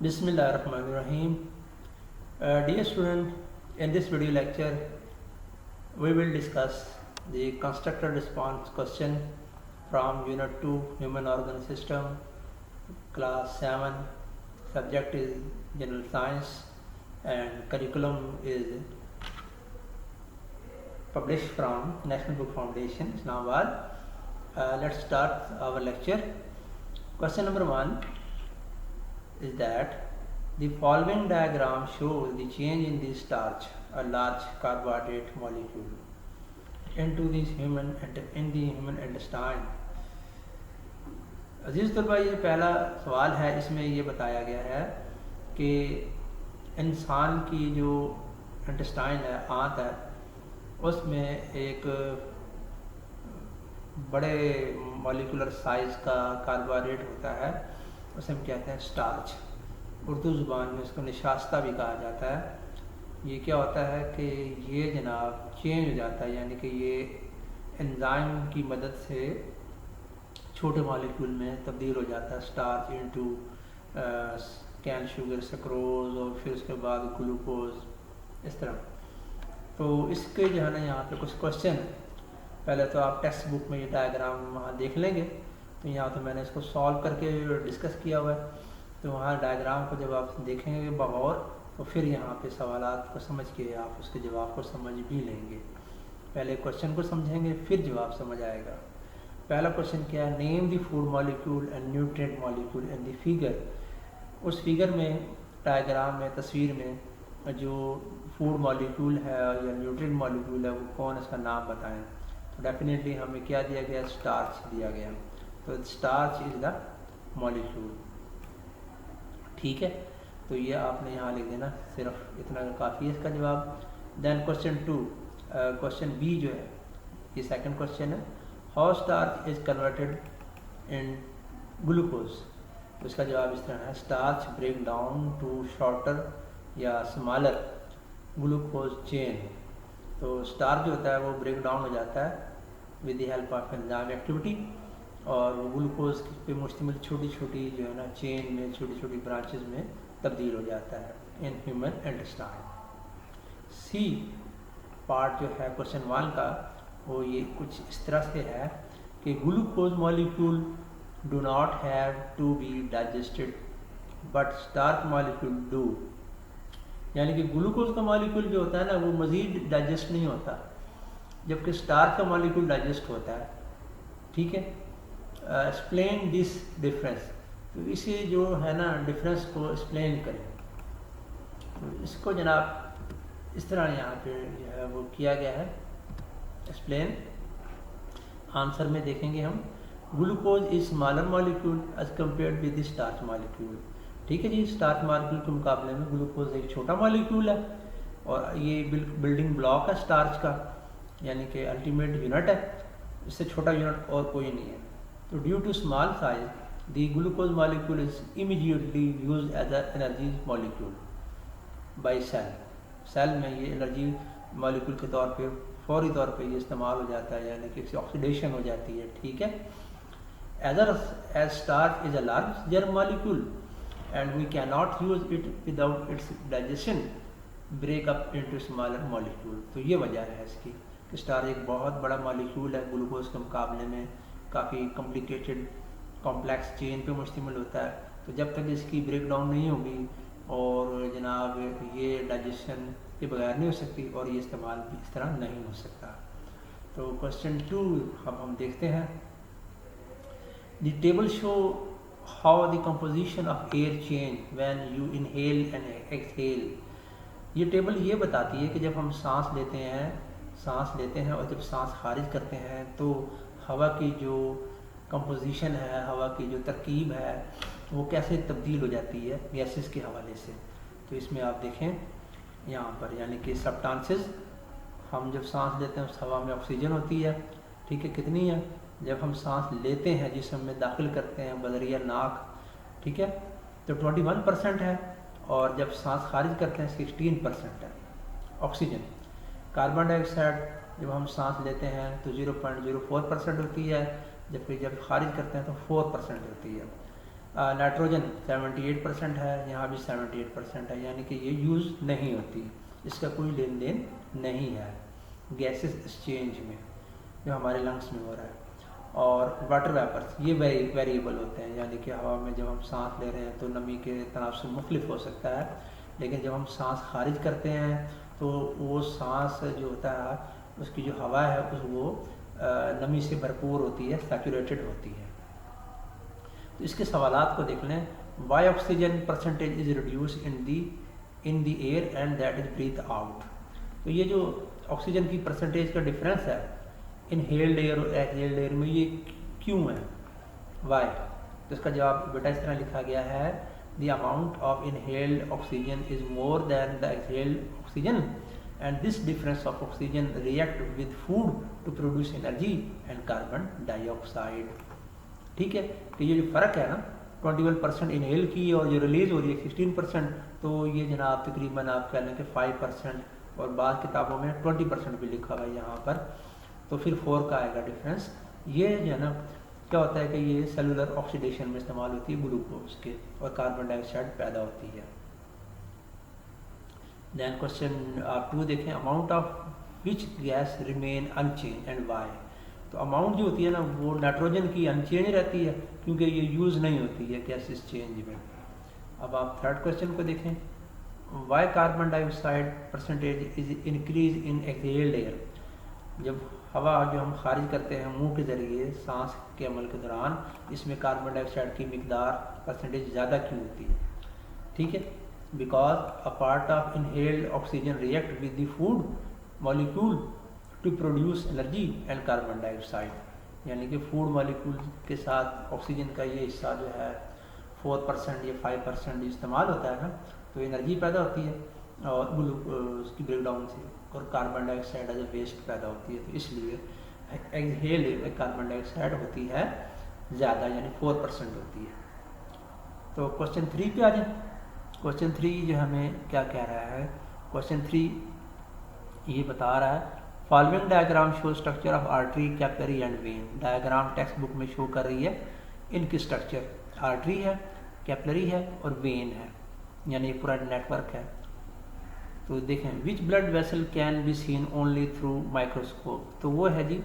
Bismillahirrahmanirrahim. Dear student, in this video lecture, we will discuss the constructor response question from Unit 2 Human Organ System, Class 7. Subject is General Science and curriculum is published from National Book Foundation, Islamabad. Let's start our lecture. Question number 1 is that the following diagram shows the change in the starch, a large carbohydrate molecule, into the human intestine. अजीज़ तलबा, ये पहला सवाल है। इसमें ये बताया गया है कि इंसान की जो इंटेस्टाइन है, आंत है, उसमें एक बड़े मॉलिक्यूलर साइज़ का कार्बोहाइड्रेट होता है, उसे हम कहते हैं स्टार्च। उर्दू ज़ुबान में इसको निशास्ता भी कहा जाता है। ये क्या होता है कि ये जनाब चेंज हो जाता है, यानी कि ये एंजाइम की मदद से छोटे मॉलिक्यूल में तब्दील हो जाता है, starch into cane sugar sucrose और फिर उसके बाद ग्लूकोज, इस तरह। तो इसके जो है ना, यहाँ पे कुछ क्वेश्चन, पहले तो आप टेक्स्ट बुक में ये डायग्राम वहाँ देख लेंगे। तो यहाँ तो मैंने इसको सॉल्व करके डिस्कस किया हुआ है, तो वहाँ डायग्राम को जब आप देखेंगे बगौर, तो फिर यहाँ पे सवालात को समझ के आप उसके जवाब को समझ भी लेंगे। पहले क्वेश्चन को समझेंगे, फिर जवाब समझ आएगा। पहला क्वेश्चन क्या है? Name the food molecule and nutrient molecule in the figure. उस फिगर में, डायग्राम में, तस्वीर में जो फूड मॉलिक्यूल है या न्यूट्रिएंट मॉलिक्यूल है, वो कौन, इसका नाम बताएं। तो डेफिनेटली हमें क्या दिया गया? स्टार्च दिया गया। तो स्टार्च इज द मॉलिक्यूल, ठीक है। तो ये आपने यहाँ लिख देना, सिर्फ इतना काफ़ी है इसका जवाब। देन क्वेश्चन 2, क्वेश्चन बी जो है, ये सेकंड क्वेश्चन है। How starch is converted in glucose. तो इसका जवाब इस तरह है, starch break down to shorter या स्मॉलर ग्लूकोज चेन। तो स्टार्च जो होता है वो ब्रेक डाउन हो जाता है with the help of enzyme activity, और वो ग्लूकोज पे मुश्तमिल छोटी छोटी जो है ना चेन में, छोटी छोटी ब्रांचेस में तब्दील हो जाता है in human intestine. C part जो है क्वेश्चन 1 का, वो ये कुछ इस तरह से है कि glucose molecule do not have to be digested but starch molecule do. यानी कि ग्लूकोज का मॉलिक्यूल जो होता है ना, वो मज़ीद डाइजेस्ट नहीं होता, जबकि स्टार्च का मॉलिक्यूल डाइजेस्ट होता है, ठीक है। Explain this difference. तो इसे जो है ना डिफरेंस को एक्सप्लेन करें। तो इसको जनाब इस तरह यहाँ पे जो है वो किया गया है, एक्सप्लेन। आंसर में देखेंगे हम, glucose is smaller molecule as compared with the starch molecule. ठीक है जी, स्टार्च मॉलिक्यूल के मुकाबले में ग्लूकोज एक छोटा मॉलिक्यूल है, और ये बिल्डिंग ब्लॉक है स्टार्च का, यानी कि अल्टीमेट यूनिट है। इससे छोटा यूनिट और कोई नहीं है। तो due to small size the glucose molecule is immediately use as a energy molecule by cell. Cell में ये एनर्जी मॉलिक्यूल के तौर पे फौरी तौर पे ये इस्तेमाल हो जाता है, यानी कि इसकी ऑक्सीडेशन हो जाती है, ठीक है। As starch is a large germ molecule and we can not use it without its digestion break up into smaller molecule. तो ये वजह है इसकी कि स्टार्च एक बहुत बड़ा मॉलिक्यूल है, ग्लूकोज के मुकाबले में काफ़ी कॉम्प्लिकेटेड कॉम्प्लेक्स चेन पे मुश्तमिल होता है। तो जब तक इसकी ब्रेक डाउन नहीं होगी और जनाब ये डाइजेशन के बगैर नहीं हो सकती, और ये इस्तेमाल भी इस तरह नहीं हो सकता। तो क्वेश्चन 2 हम देखते हैं। The table show how the composition of air change when you inhale and exhale. ये टेबल ये बताती है कि जब हम सांस लेते हैं और जब सांस खारिज करते हैं, तो हवा की जो कंपोजिशन है, हवा की जो तरकीब है, वो कैसे तब्दील हो जाती है गैसेस के हवाले से। तो इसमें आप देखें यहाँ पर, यानी कि सब्सटेंसेस, हम जब सांस लेते हैं उस हवा में ऑक्सीजन होती है, ठीक है, कितनी है? जब हम सांस लेते हैं, जिस्म में दाखिल करते हैं बजरिया नाक, ठीक है, तो 21% है, और जब सांस खारिज करते हैं 16% है ऑक्सीजन। कार्बन डाइऑक्साइड जब हम सांस लेते हैं तो 0.04% होती है, जबकि जब खारिज करते हैं तो 4% होती है। नाइट्रोजन 78% है, यहाँ भी 78% है, यानी कि ये यूज़ नहीं होती, इसका कोई लेन देन नहीं है गैसेस एक्सचेंज में जो हमारे लंग्स में हो रहा है। और वाटर वेपर्स ये वेरिएबल होते हैं, यानी कि हवा में जब हम सांस ले रहे हैं तो नमी के तनाव से मुख्तलिफ हो सकता है, लेकिन जब हम सांस खारिज करते हैं तो वो सांस जो होता है उसकी जो हवा है वो नमी से भरपूर होती है, सैचुरेटेड होती है। तो इसके सवालात को देख लें। Why oxygen percentage is reduce in the air and that is breathe out. तो ये जो ऑक्सीजन की परसेंटेज का डिफरेंस है इनहेल्ड एयर और एक्सहेल्ड एयर में, ये क्यों है, वाई? तो इसका जवाब बेटा इस तरह लिखा गया है, the amount of inhaled oxygen is more than the exhaled oxygen and this difference of oxygen react with food to produce energy and carbon dioxide। ठीक है, तो ये जो फ़र्क है ना 21% इनहेल की और जो रिलीज़ हो रही है 16%, तो ये जनाब तकरीबन आप कह लें कि 5%, और बाद किताबों में 20% भी लिखा हुआ है यहाँ पर, तो फिर 4 का आएगा डिफरेंस। ये जो है ना क्या होता है कि ये सेलुलर ऑक्सीडेशन में इस्तेमाल होती है ग्लूकोज के, और कार्बन डाइऑक्साइड पैदा होती है। देन क्वेश्चन आप 2 देखें, amount of which gas remain unchanged and why. तो अमाउंट जो होती है ना वो नाइट्रोजन की अनचेंज रहती है क्योंकि ये यूज़ नहीं होती है गैसेस चेंज में। अब आप 3rd क्वेश्चन को देखें, why carbon dioxide percentage is increase in exhaled air. जब हवा जो हम खारिज करते हैं मुंह के ज़रिए सांस के अमल के दौरान, इसमें कार्बन डाइऑक्साइड की मिकदार परसेंटेज ज़्यादा क्यों होती है? ठीक है, because a part of inhaled oxygen react with the food molecule to produce energy and carbon dioxide, यानी कि फूड मॉलिक्यूल के साथ ऑक्सीजन का ये हिस्सा जो है 4% या 5% इस्तेमाल होता है ना, तो एनर्जी पैदा होती है और ग्लूकोज की ब्रेकडाउन से, और carbon dioxide as a waste पैदा होती है, तो इसलिए एक्सहेल्ड कार्बन डाइऑक्साइड होती है ज़्यादा, यानी 4% होती है। तो क्वेश्चन 3 पे आ जाए। क्वेश्चन 3 जो हमें क्या कह रहा है, क्वेश्चन 3 ये बता रहा है, following diagram show structure of artery, capillary and when. Diagram text book में शो कर रही है इनकी स्ट्रक्चर, आर्टरी है, कैपिलरी है और वेन है, यानी पूरा नेटवर्क है। तो देखें, which blood vessel can be seen only through microscope. तो वो है जी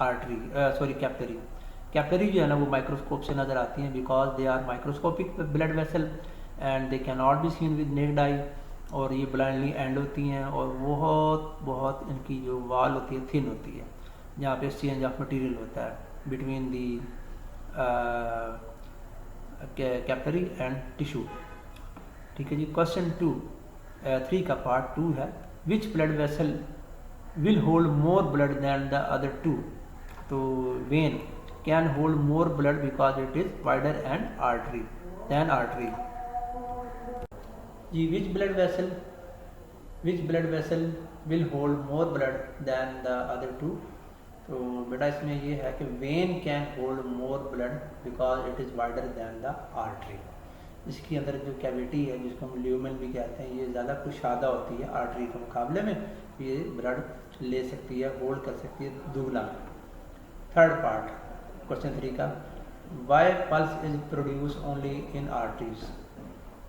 आर्टरी, सॉरी कैपिलरी। कैपिलरी जो है ना वो माइक्रोस्कोप से नज़र आती हैं because they are microscopic blood vessel and they can not be seen with naked eye, और ये ब्लाइंडली एंड होती हैं, और बहुत इनकी जो वाल होती है थिन होती है, जहाँ पे एक्सचेंज ऑफ मटेरियल होता है between the capillary and tissue. ठीक है जी। क्वेश्चन 3 का पार्ट 2 है, which blood vessel will hold more blood than the other 2। तो vein can hold more blood because it is wider and artery than artery. जी, which blood vessel will hold more blood than the other 2। तो बेटा इसमें ये है कि vein can hold more blood because it is wider then the artery. इसके अंदर जो कैविटी है जिसको हम ल्यूमेन भी कहते हैं, ये ज़्यादा कुशादा होती है आर्टरी के मुकाबले में, ये ब्लड ले सकती है, होल्ड कर सकती है दुगना। 3rd पार्ट क्वेश्चन 3 का, why pulse is produce only in arteries.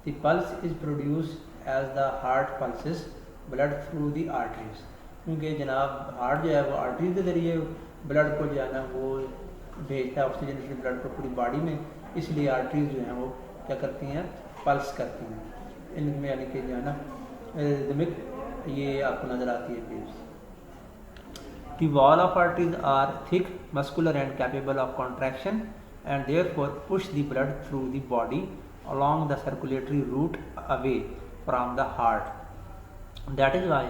The pulse is produced as the heart pulses blood through the arteries। क्योंकि जनाब हार्ट जो है वो आर्टरी के ज़रिए ब्लड को जो है ना वो भेजता है ऑक्सीजन की ब्लड को पूरी बॉडी में, इसलिए आर्टरीज जो हैं वो क्या करती हैं, पल्स करती हैं। इनमें यानी कि जो है ना रिदमिक ये आपको नज़र आती है waves. The wall of arteries are thick, muscular and capable of contraction and therefore push the blood through the body along the circulatory route away from the heart. That is why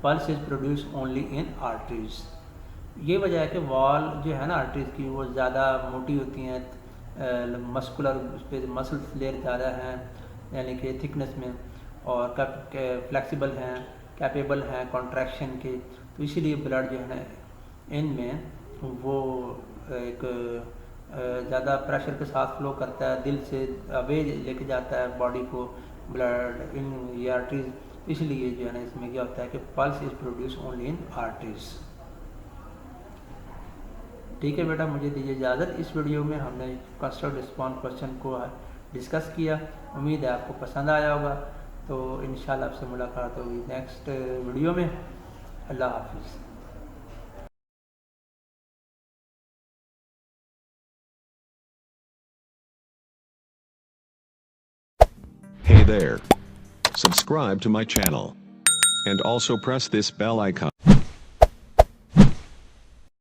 pulse is produced only in arteries। ये वजह है कि wall जो है ना arteries की वो ज़्यादा मोटी होती हैं, मस्कुलर उस पर मसल्स लेयर ज़्यादा हैं यानी कि थिकनेस में, और फ्लेक्सिबल हैं, कैपेबल हैं कॉन्ट्रैक्शन के, तो इसीलिए ब्लड जो है ना इनमें वो एक ज़्यादा प्रेशर के साथ फ्लो करता है, दिल से अवे लेके जाता है बॉडी को ब्लड इन ये आर्टरीज, इसलिए जो है ना इसमें क्या होता है कि pulse is produce only in arteries. ठीक है बेटा, मुझे दीजिए इजाज़त। इस वीडियो में हमने कंस्ट्रक्ट रिस्पॉन्स क्वेश्चन को डिस्कस किया। उम्मीद है आपको पसंद आया होगा। तो इंशाल्लाह आपसे मुलाकात होगी नेक्स्ट वीडियो में। अल्लाह हाफिज़। Hey there. Subscribe to my channel. And also press this bell icon.